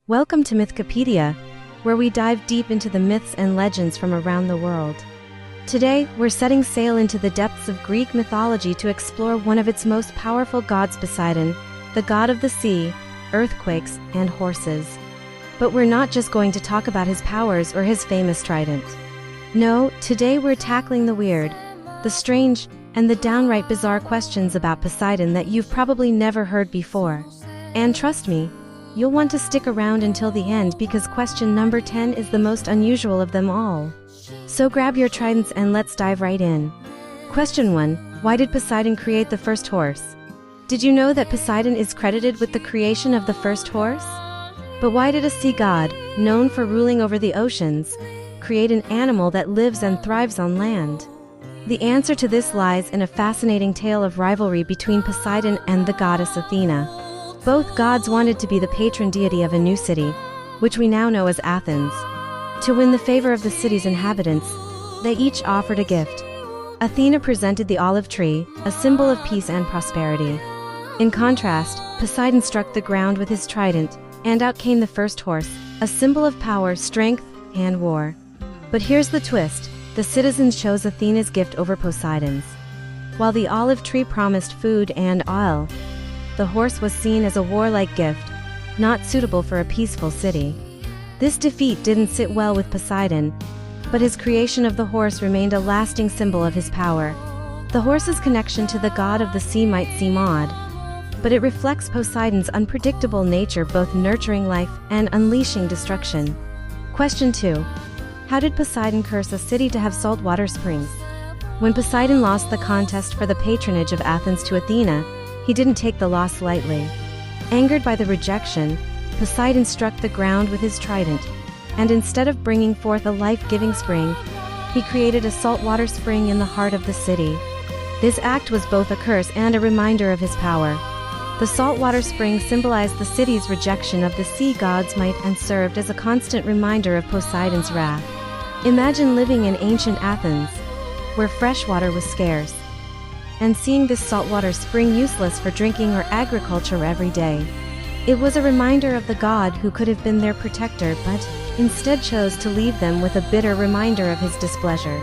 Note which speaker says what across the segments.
Speaker 1: Welcome to Mythkipedia, where we dive deep into the myths and legends from around the world. Today, we're setting sail into the depths of Greek mythology to explore one of its most powerful gods, Poseidon, the god of the sea, earthquakes, and horses. But we're not just going to talk about his powers or his famous trident. No, today we're tackling the weird, the strange, and the downright bizarre questions about Poseidon that you've probably never heard before. And trust me, you'll want to stick around until the end because question number 10 is the most unusual of them all. So grab your tridents and let's dive right in. Question 1. Why did Poseidon create the first horse? Did you know that Poseidon is credited with the creation of the first horse? But why did a sea god, known for ruling over the oceans, create an animal that lives and thrives on land? The answer to this lies in a fascinating tale of rivalry between Poseidon and the goddess Athena. Both gods wanted to be the patron deity of a new city, which we now know as Athens. To win the favor of the city's inhabitants, they each offered a gift. Athena presented the olive tree, a symbol of peace and prosperity. In contrast, Poseidon struck the ground with his trident, and out came the first horse, a symbol of power, strength, and war. But here's the twist: the citizens chose Athena's gift over Poseidon's. While the olive tree promised food and oil, the horse was seen as a warlike gift, not suitable for a peaceful city. This defeat didn't sit well with Poseidon, but his creation of the horse remained a lasting symbol of his power. The horse's connection to the god of the sea might seem odd, but it reflects Poseidon's unpredictable nature, both nurturing life and unleashing destruction. Question 2. How did Poseidon curse a city to have saltwater springs? When Poseidon lost the contest for the patronage of Athens to Athena, he didn't take the loss lightly. Angered by the rejection, Poseidon struck the ground with his trident, and instead of bringing forth a life-giving spring, he created a saltwater spring in the heart of the city. This act was both a curse and a reminder of his power. The saltwater spring symbolized the city's rejection of the sea god's might and served as a constant reminder of Poseidon's wrath. Imagine living in ancient Athens, where fresh water was scarce, and seeing this saltwater spring useless for drinking or agriculture every day. It was a reminder of the god who could have been their protector but instead chose to leave them with a bitter reminder of his displeasure.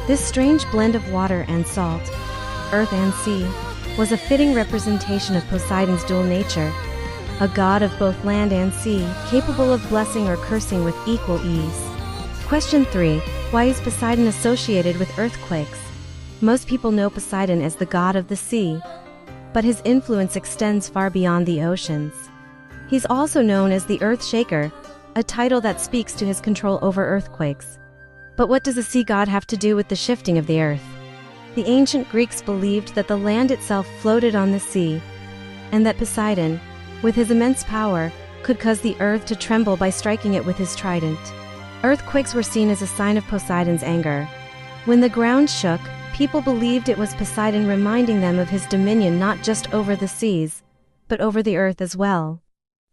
Speaker 1: This strange blend of water and salt, earth and sea, was a fitting representation of Poseidon's dual nature, a god of both land and sea, capable of blessing or cursing with equal ease. Question 3. Why is Poseidon associated with earthquakes? Most people know Poseidon as the god of the sea, but his influence extends far beyond the oceans. He's also known as the Earth Shaker, a title that speaks to his control over earthquakes. But what does a sea god have to do with the shifting of the earth? The ancient Greeks believed that the land itself floated on the sea, and that Poseidon, with his immense power, could cause the earth to tremble by striking it with his trident. Earthquakes were seen as a sign of Poseidon's anger. When the ground shook, people believed it was Poseidon reminding them of his dominion not just over the seas, but over the earth as well.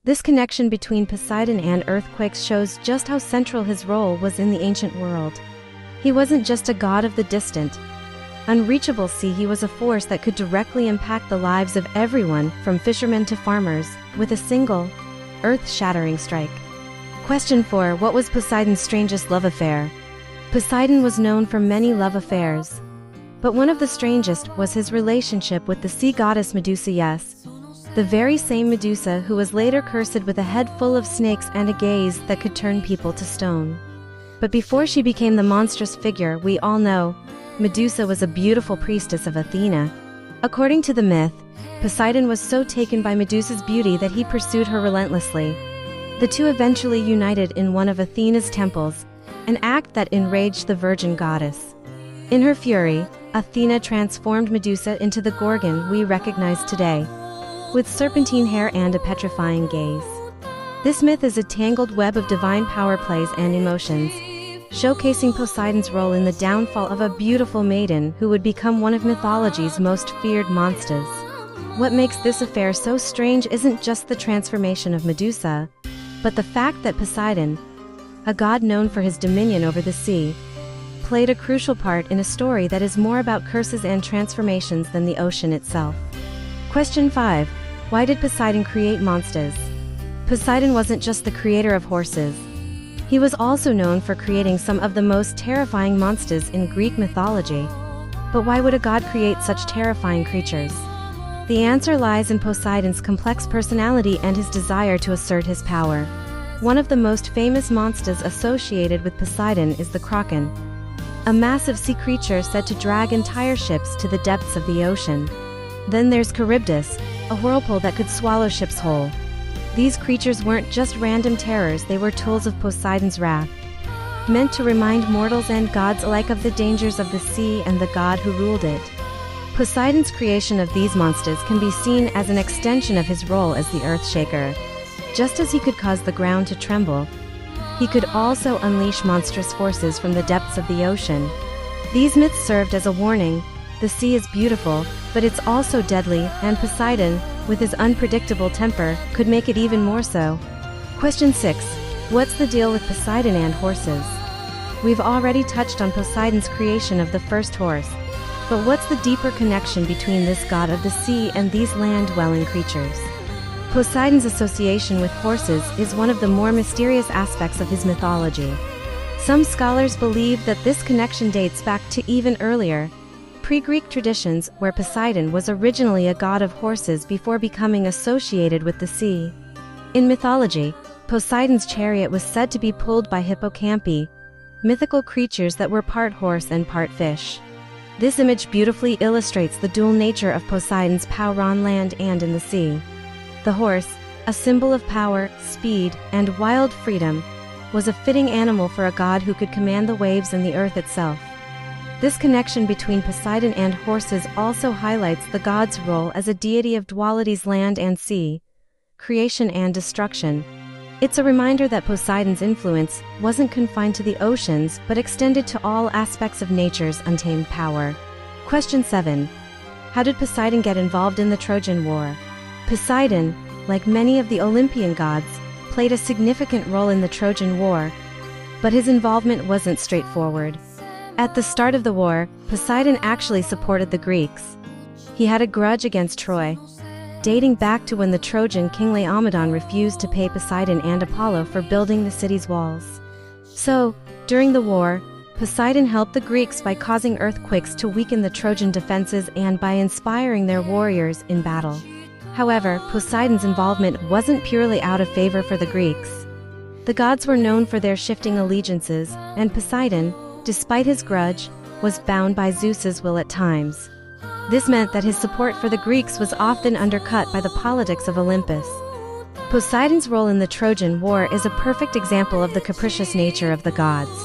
Speaker 1: This connection between Poseidon and earthquakes shows just how central his role was in the ancient world. He wasn't just a god of the distant, unreachable sea, he was a force that could directly impact the lives of everyone from fishermen to farmers, with a single, earth-shattering strike. Question 4. What was Poseidon's strangest love affair? Poseidon was known for many love affairs, but one of the strangest was his relationship with the sea goddess Medusa. Yes, the very same Medusa who was later cursed with a head full of snakes and a gaze that could turn people to stone. But before she became the monstrous figure we all know, Medusa was a beautiful priestess of Athena. According to the myth, Poseidon was so taken by Medusa's beauty that he pursued her relentlessly. The two eventually united in one of Athena's temples, an act that enraged the virgin goddess. In her fury, Athena transformed Medusa into the Gorgon we recognize today, with serpentine hair and a petrifying gaze. This myth is a tangled web of divine power plays and emotions, showcasing Poseidon's role in the downfall of a beautiful maiden who would become one of mythology's most feared monsters. What makes this affair so strange isn't just the transformation of Medusa, but the fact that Poseidon, a god known for his dominion over the sea, played a crucial part in a story that is more about curses and transformations than the ocean itself. Question 5. Why did Poseidon create monsters? Poseidon wasn't just the creator of horses. He was also known for creating some of the most terrifying monsters in Greek mythology. But why would a god create such terrifying creatures? The answer lies in Poseidon's complex personality and his desire to assert his power. One of the most famous monsters associated with Poseidon is the kraken, a massive sea creature said to drag entire ships to the depths of the ocean. Then there's Charybdis, a whirlpool that could swallow ships whole. These creatures weren't just random terrors, they were tools of Poseidon's wrath, meant to remind mortals and gods alike of the dangers of the sea and the god who ruled it. Poseidon's creation of these monsters can be seen as an extension of his role as the Earthshaker. Just as he could cause the ground to tremble, he could also unleash monstrous forces from the depths of the ocean. These myths served as a warning: the sea is beautiful, but it's also deadly, and Poseidon, with his unpredictable temper, could make it even more so. Question 6. What's the deal with Poseidon and horses? We've already touched on Poseidon's creation of the first horse. But what's the deeper connection between this god of the sea and these land-dwelling creatures? Poseidon's association with horses is one of the more mysterious aspects of his mythology. Some scholars believe that this connection dates back to even earlier, pre-Greek traditions, where Poseidon was originally a god of horses before becoming associated with the sea. In mythology, Poseidon's chariot was said to be pulled by hippocampi, mythical creatures that were part horse and part fish. This image beautifully illustrates the dual nature of Poseidon's power on land and in the sea. The horse, a symbol of power, speed, and wild freedom, was a fitting animal for a god who could command the waves and the earth itself. This connection between Poseidon and horses also highlights the god's role as a deity of dualities: land and sea, creation and destruction. It's a reminder that Poseidon's influence wasn't confined to the oceans but extended to all aspects of nature's untamed power. Question 7. How did Poseidon get involved in the Trojan War? Poseidon, like many of the Olympian gods, played a significant role in the Trojan War, but his involvement wasn't straightforward. At the start of the war, Poseidon actually supported the Greeks. He had a grudge against Troy, dating back to when the Trojan king Laomedon refused to pay Poseidon and Apollo for building the city's walls. So, during the war, Poseidon helped the Greeks by causing earthquakes to weaken the Trojan defenses and by inspiring their warriors in battle. However, Poseidon's involvement wasn't purely out of favor for the Greeks. The gods were known for their shifting allegiances, and Poseidon, despite his grudge, was bound by Zeus's will at times. This meant that his support for the Greeks was often undercut by the politics of Olympus. Poseidon's role in the Trojan War is a perfect example of the capricious nature of the gods.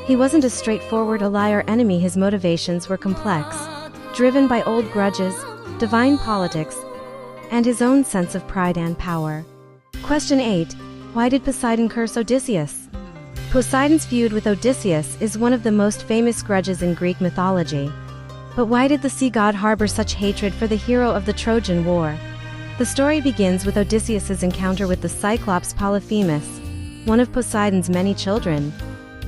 Speaker 1: He wasn't a straightforward ally or enemy. His motivations were complex, driven by old grudges, divine politics, and his own sense of pride and power. Question 8. Why did Poseidon curse Odysseus? Poseidon's feud with Odysseus is one of the most famous grudges in Greek mythology. But why did the sea god harbor such hatred for the hero of the Trojan War? The story begins with Odysseus's encounter with the Cyclops Polyphemus, one of Poseidon's many children.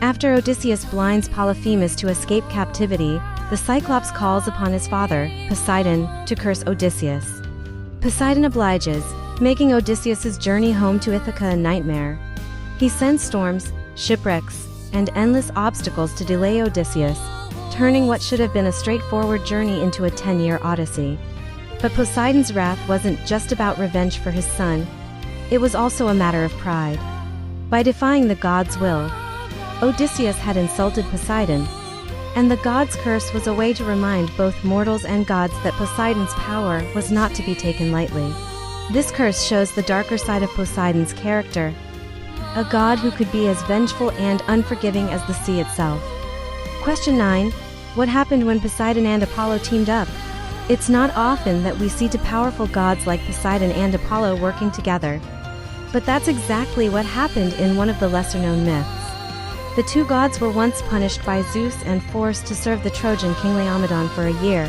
Speaker 1: After Odysseus blinds Polyphemus to escape captivity, the Cyclops calls upon his father, Poseidon, to curse Odysseus. Poseidon obliges, making Odysseus's journey home to Ithaca a nightmare. He sends storms, shipwrecks, and endless obstacles to delay Odysseus, turning what should have been a straightforward journey into a 10-year odyssey. But Poseidon's wrath wasn't just about revenge for his son, it was also a matter of pride. By defying the god's will, Odysseus had insulted Poseidon, and the god's curse was a way to remind both mortals and gods that Poseidon's power was not to be taken lightly. This curse shows the darker side of Poseidon's character, a god who could be as vengeful and unforgiving as the sea itself. Question 9. What happened when Poseidon and Apollo teamed up? It's not often that we see two powerful gods like Poseidon and Apollo working together. But that's exactly what happened in one of the lesser-known myths. The two gods were once punished by Zeus and forced to serve the Trojan king Laomedon for a year.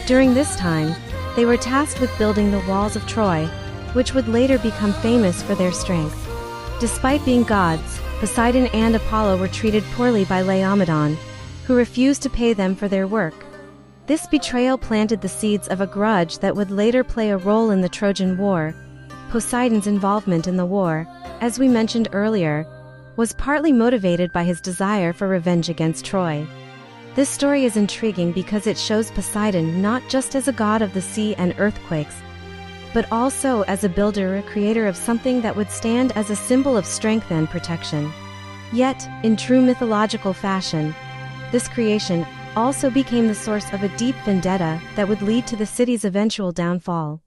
Speaker 1: During this time, they were tasked with building the walls of Troy, which would later become famous for their strength. Despite being gods, Poseidon and Apollo were treated poorly by Laomedon, who refused to pay them for their work. This betrayal planted the seeds of a grudge that would later play a role in the Trojan War, Poseidon's involvement in the war, as we mentioned earlier, was partly motivated by his desire for revenge against Troy. This story is intriguing because it shows Poseidon not just as a god of the sea and earthquakes, but also as a builder or creator of something that would stand as a symbol of strength and protection. Yet, in true mythological fashion, this creation also became the source of a deep vendetta that would lead to the city's eventual downfall.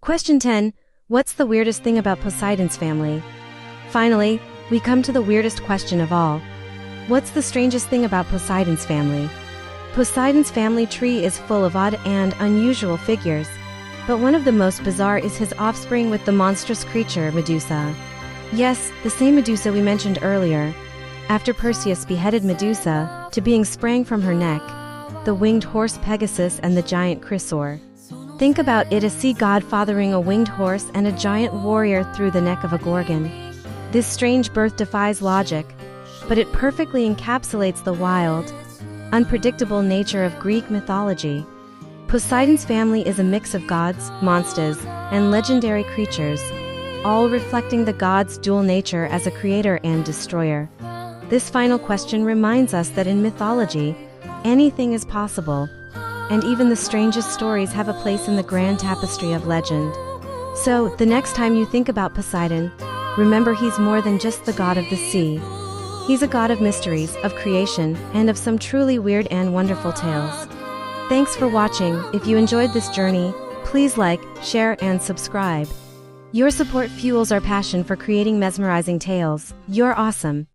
Speaker 1: Question 10. What's the weirdest thing about Poseidon's family? Finally, we come to the weirdest question of all. What's the strangest thing about Poseidon's family? Poseidon's family tree is full of odd and unusual figures, but one of the most bizarre is his offspring with the monstrous creature Medusa. Yes, the same Medusa we mentioned earlier. After Perseus beheaded Medusa, to being sprang from her neck, the winged horse Pegasus and the giant Chrysaor. Think about it, a sea god fathering a winged horse and a giant warrior through the neck of a gorgon. This strange birth defies logic, but it perfectly encapsulates the wild, unpredictable nature of Greek mythology. Poseidon's family is a mix of gods, monsters, and legendary creatures, all reflecting the god's dual nature as a creator and destroyer. This final question reminds us that in mythology, anything is possible, and even the strangest stories have a place in the grand tapestry of legend. So, the next time you think about Poseidon, remember he's more than just the god of the sea. He's a god of mysteries, of creation, and of some truly weird and wonderful tales. Thanks for watching. If you enjoyed this journey, please like, share, and subscribe. Your support fuels our passion for creating mesmerizing tales. You're awesome.